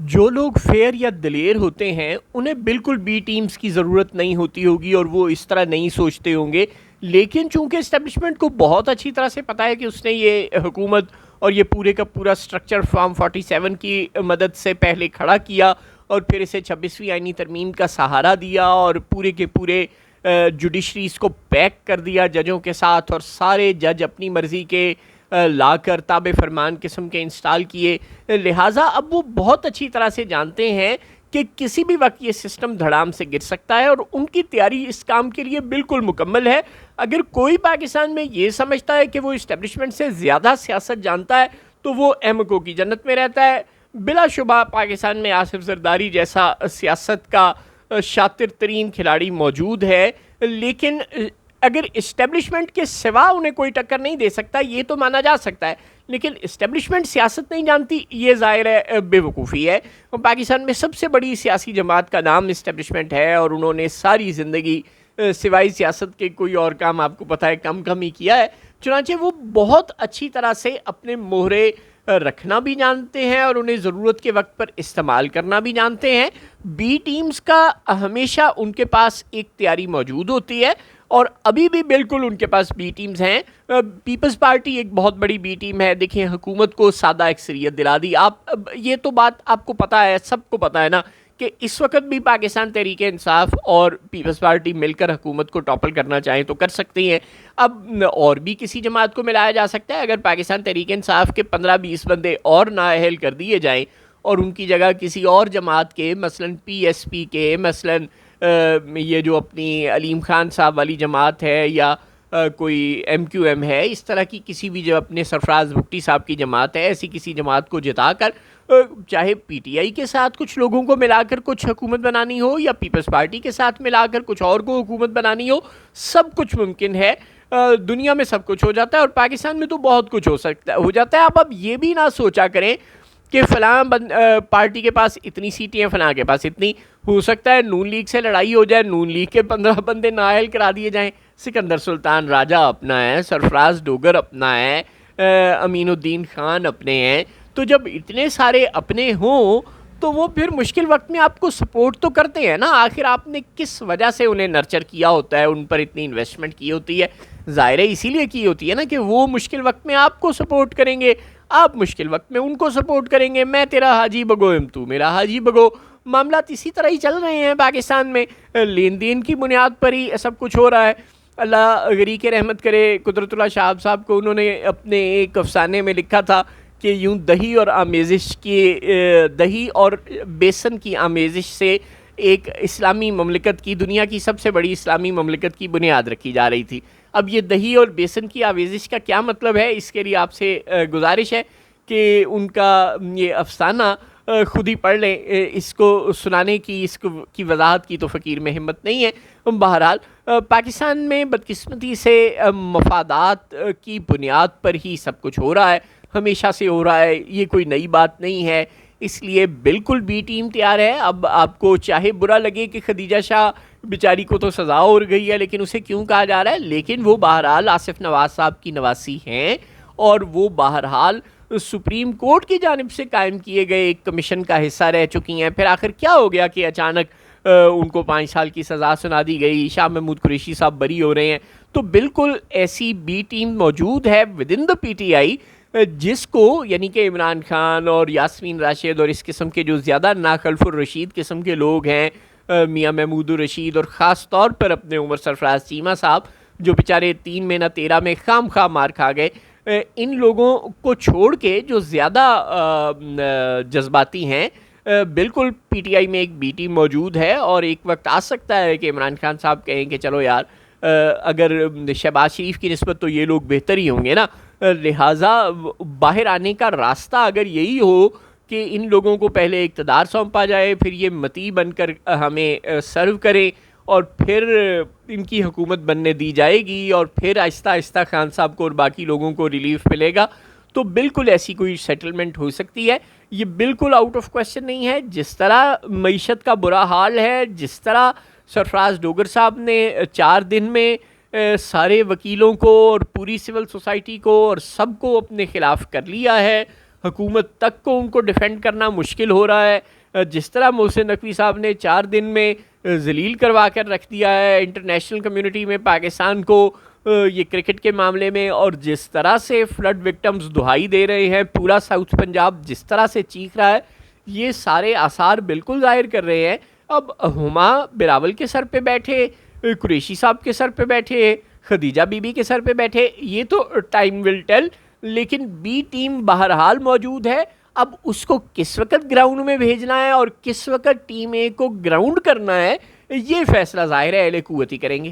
جو لوگ فیئر یا دلیر ہوتے ہیں انہیں بالکل بی ٹیمز کی ضرورت نہیں ہوتی ہوگی اور وہ اس طرح نہیں سوچتے ہوں گے، لیکن چونکہ اسٹیبلشمنٹ کو بہت اچھی طرح سے پتہ ہے کہ اس نے یہ حکومت اور یہ پورے کا پورا سٹرکچر فارم 47 کی مدد سے پہلے کھڑا کیا اور پھر اسے 26ویں آئینی ترمیم کا سہارا دیا اور پورے کے پورے جوڈیشریز کو پیک کر دیا ججوں کے ساتھ، اور سارے جج اپنی مرضی کے لا کر تابع فرمان قسم کے انسٹال کیے، لہٰذا اب وہ بہت اچھی طرح سے جانتے ہیں کہ کسی بھی وقت یہ سسٹم دھڑام سے گر سکتا ہے، اور ان کی تیاری اس کام کے لیے بالکل مکمل ہے۔ اگر کوئی پاکستان میں یہ سمجھتا ہے کہ وہ اسٹیبلشمنٹ سے زیادہ سیاست جانتا ہے تو وہ احمقوں کی جنت میں رہتا ہے۔ بلا شبہ پاکستان میں آصف زرداری جیسا سیاست کا شاطر ترین کھلاڑی موجود ہے، لیکن اگر اسٹیبلشمنٹ کے سوا انہیں کوئی ٹکر نہیں دے سکتا یہ تو مانا جا سکتا ہے، لیکن اسٹیبلشمنٹ سیاست نہیں جانتی یہ ظاہر ہے بے وقوفی ہے۔ پاکستان میں سب سے بڑی سیاسی جماعت کا نام اسٹیبلشمنٹ ہے، اور انہوں نے ساری زندگی سوائے سیاست کے کوئی اور کام آپ کو پتہ ہے کم ہی کیا ہے، چنانچہ وہ بہت اچھی طرح سے اپنے مہرے رکھنا بھی جانتے ہیں اور انہیں ضرورت کے وقت پر استعمال کرنا بھی جانتے ہیں۔ بی ٹیمز کا ہمیشہ ان کے پاس ایک تیاری موجود ہوتی ہے، اور ابھی بھی بالکل ان کے پاس بی ٹیمز ہیں۔ پیپلز پارٹی ایک بہت بڑی بی ٹیم ہے، دیکھیں حکومت کو سادہ اکثریت دلا دی۔ یہ تو بات آپ کو پتہ ہے، سب کو پتہ ہے نا کہ اس وقت بھی پاکستان تحریک انصاف اور پیپلز پارٹی مل کر حکومت کو ٹاپل کرنا چاہیں تو کر سکتی ہیں۔ اب اور بھی کسی جماعت کو ملایا جا سکتا ہے، اگر پاکستان تحریک انصاف کے 15-20 بندے اور نااہل کر دیے جائیں اور ان کی جگہ کسی اور جماعت کے، مثلاً پی ایس پی کے، مثلاً یہ جو اپنی علیم خان صاحب والی جماعت ہے یا کوئی ایم کیو ایم ہے، اس طرح کی کسی بھی جو اپنے سرفراز بھٹی صاحب کی جماعت ہے، ایسی کسی جماعت کو جتا کر چاہے پی ٹی آئی کے ساتھ کچھ لوگوں کو ملا کر کچھ حکومت بنانی ہو یا پیپلز پارٹی کے ساتھ ملا کر کچھ اور کو حکومت بنانی ہو، سب کچھ ممکن ہے۔ دنیا میں سب کچھ ہو جاتا ہے اور پاکستان میں تو بہت کچھ ہو جاتا ہے۔ اب یہ بھی نہ سوچا کریں کہ فلاں پارٹی کے پاس اتنی سیٹیں ہیں، فلاں کے پاس اتنی، ہو سکتا ہے نون لیگ سے لڑائی ہو جائے، نون لیگ کے 15 بندے نااہل کرا دیے جائیں، سکندر سلطان راجہ اپنا ہے، سرفراز ڈوگر اپنا ہے، امین الدین خان اپنے ہیں، تو جب اتنے سارے اپنے ہوں تو وہ پھر مشکل وقت میں آپ کو سپورٹ تو کرتے ہیں نا۔ آخر آپ نے کس وجہ سے انہیں نرچر کیا ہوتا ہے، ان پر اتنی انویسٹمنٹ کی ہوتی ہے، ظاہر ہے اسی لیے کی ہوتی ہے نا کہ وہ مشکل وقت میں آپ کو سپورٹ کریں گے، آپ مشکل وقت میں ان کو سپورٹ کریں گے۔ میں تیرا حاجی بگو تو میرا حاجی بگو، معاملات اسی طرح ہی چل رہے ہیں پاکستان میں، لین دین کی بنیاد پر ہی سب کچھ ہو رہا ہے۔ اللہ غریق رحمت کرے قدرت اللہ شہاب صاحب کو، انہوں نے اپنے ایک افسانے میں لکھا تھا کہ یوں دہی اور بیسن کی آمیزش سے ایک اسلامی مملکت کی، دنیا کی سب سے بڑی اسلامی مملکت کی بنیاد رکھی جا رہی تھی۔ اب یہ دہی اور بیسن کی آمیزش کا کیا مطلب ہے، اس کے لیے آپ سے گزارش ہے کہ ان کا یہ افسانہ خود ہی پڑھ لیں، اس کو سنانے کی، اس کی وضاحت کی تو فقیر میں ہمت نہیں ہے۔ بہرحال پاکستان میں بدقسمتی سے مفادات کی بنیاد پر ہی سب کچھ ہو رہا ہے، ہمیشہ سے ہو رہا ہے، یہ کوئی نئی بات نہیں ہے، اس لیے بالکل بی ٹیم تیار ہے۔ اب آپ کو چاہے برا لگے کہ خدیجہ شاہ بیچاری کو تو سزا ہو گئی ہے، لیکن اسے کیوں کہا جا رہا ہے، لیکن وہ بہرحال آصف نواز صاحب کی نواسی ہیں، اور وہ بہرحال سپریم کورٹ کی جانب سے قائم کیے گئے ایک کمیشن کا حصہ رہ چکی ہیں۔ پھر آخر کیا ہو گیا کہ اچانک ان کو 5 سال کی سزا سنا دی گئی، شاہ محمود قریشی صاحب بری ہو رہے ہیں، تو بالکل ایسی بی ٹیم موجود ہے with in the P T I جس کو، یعنی کہ عمران خان اور یاسمین راشد اور اس قسم کے جو زیادہ ناخلف الرشید قسم کے لوگ ہیں، میاں محمود الرشید، اور خاص طور پر اپنے عمر سرفراز چیمہ صاحب جو بیچارے 3 میں نہ 13 میں خام خواہ مار کھا گئے، ان لوگوں کو چھوڑ کے جو زیادہ جذباتی ہیں، بالکل پی ٹی آئی میں ایک بی ٹیم موجود ہے، اور ایک وقت آ سکتا ہے کہ عمران خان صاحب کہیں کہ چلو یار، اگر شہباز شریف کی نسبت تو یہ لوگ بہتر ہی ہوں گے نا، لہٰذا باہر آنے کا راستہ اگر یہی ہو کہ ان لوگوں کو پہلے اقتدار سونپا جائے، پھر یہ متی بن کر ہمیں سرو کریں، اور پھر ان کی حکومت بننے دی جائے گی، اور پھر آہستہ آہستہ خان صاحب کو اور باقی لوگوں کو ریلیف ملے گا، تو بالکل ایسی کوئی سیٹلمنٹ ہو سکتی ہے۔ یہ بالکل آؤٹ آف کویسچن نہیں ہے۔ جس طرح معیشت کا برا حال ہے، جس طرح سرفراز ڈوگر صاحب نے 4 دن میں سارے وکیلوں کو اور پوری سول سوسائٹی کو اور سب کو اپنے خلاف کر لیا ہے، حکومت تک کو ان کو ڈیفینڈ کرنا مشکل ہو رہا ہے. جس طرح محسن نقوی صاحب نے 4 دن میں ذلیل کروا کر رکھ دیا ہے انٹرنیشنل کمیونٹی میں پاکستان کو یہ کرکٹ کے معاملے میں, اور جس طرح سے فلڈ وکٹمز دہائی دے رہے ہیں, پورا ساؤتھ پنجاب جس طرح سے چیخ رہا ہے, یہ سارے آثار بالکل ظاہر کر رہے ہیں. اب ہما بلاول کے سر پہ بیٹھے, قریشی صاحب کے سر پہ بیٹھے, خدیجہ بی بی کے سر پہ بیٹھے, یہ تو ٹائم ول ٹیل, لیکن بی ٹیم بہرحال موجود ہے. اب اس کو کس وقت گراؤنڈ میں بھیجنا ہے اور کس وقت ٹیم اے کو گراؤنڈ کرنا ہے, یہ فیصلہ ظاہر ہے اہل قوت ہی کریں گے.